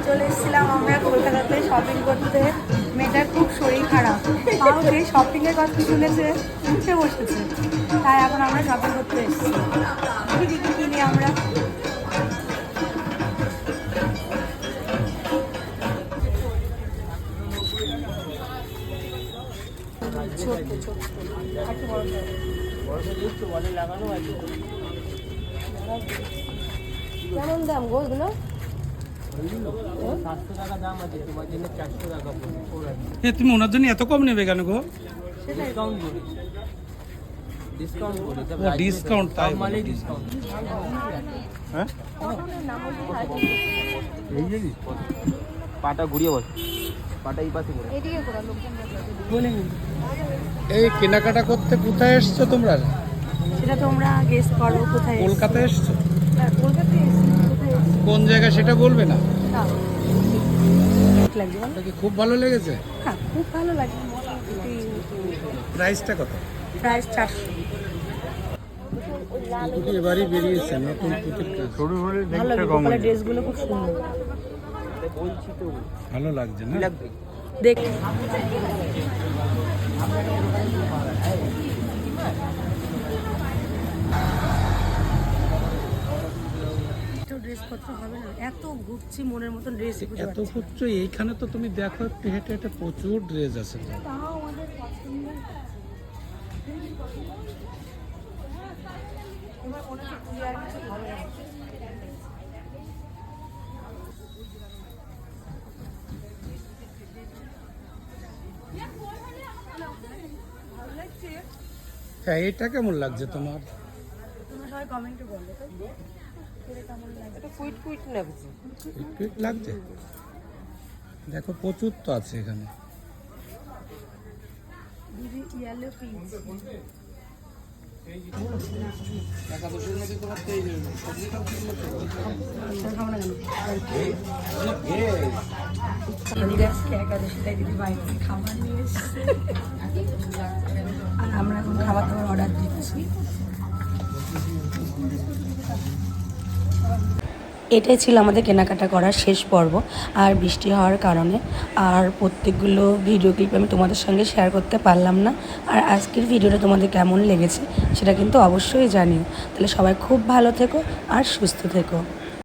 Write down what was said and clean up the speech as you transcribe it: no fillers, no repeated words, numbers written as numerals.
চলে এসেছিলাম আমরা কলকাতাতে শপিং করতে। মেয়েটার খুব শরীর খারাপ, তাও যে শপিংয়ের কথা শুনেছে উঠে বসেছে। তাই এখন আমরা শপিং করতে এসেছি। দেখি দেখি কিনি আমরা। ছোট্ট ছোট্ট একটু বড় কেমন দাম গো এগুলো? 700 টাকা দাম আছে, তোমার জন্য 400 টাকা পড়বে। তুমি ওনার জন্য এত কম নেবে কেন গো? ডিসকাউন্ট করি, ডিসকাউন্ট করি। ও ডিসকাউন্ট, তাই মালে ডিসকাউন্ট। হ্যাঁ এই যে পাটা ঘুরিয়ে বস, পাটা এই পাশে ঘুরে এদিকে করা লোকজন বলে। এই কেনাকাটা করতে কোথায় এসছো তোমরা? সেটা তোমরা গেস করো কোথায়। কলকাতায় এসছো? কলকাতায় এসেছি। কোথায় এসেছি কোন জায়গা সেটা বলবে না? না লাগছে বলো? আপনাকে খুব ভালো লেগেছে? হ্যাঁ খুব ভালো লাগে। প্রাইসটা কত? প্রাইস 400। পুঁতি এবারই বেরিয়েছে নতুন পুঁতির কাজ। ভালো লাগে, গোপালের ড্রেসগুলো খুব সুন্দর। বলছি তো ভালো লাগছে না? লাগবে। দেখ ড্রেসপত্র হবে না, এত ঘুরছি মনের মতন ড্রেস এত খুঁজছো এইখানে তো তুমি দেখো একটু হেঁটে হেঁটে প্রচুর ড্রেস আছে। তাও আমাদের পছন্দ। এবার মনে হচ্ছে তুই আর কিছু ভালো লাগে। হ্যাঁ, এটা কেমন লাগছে তোমার? তোমরা সবাই কমেন্টে বলো তো কেমন লাগে। এটা কুইট কুইট লাগছে। একটু একটু লাগছে। দেখো প্রচুর তো আছে এখানে। দিদি ইয়েলো পিচ একাদশীটাই দিদি বাইরে খাবার নিয়ে এসছে। আর আমরা এখন খাবার দাবার অর্ডার দিচ্ছি। এটাই ছিল আমাদের কেনাকাটা করার শেষ পর্ব। আর বৃষ্টি হওয়ার কারণে আর প্রত্যেকগুলো ভিডিও ক্লিপ আমি তোমাদের সঙ্গে শেয়ার করতে পারলাম না। আর আজকের ভিডিওটা তোমাদের কেমন লেগেছে সেটা কিন্তু অবশ্যই জানিও। তাহলে সবাই খুব ভালো থেকো আর সুস্থ থেকো।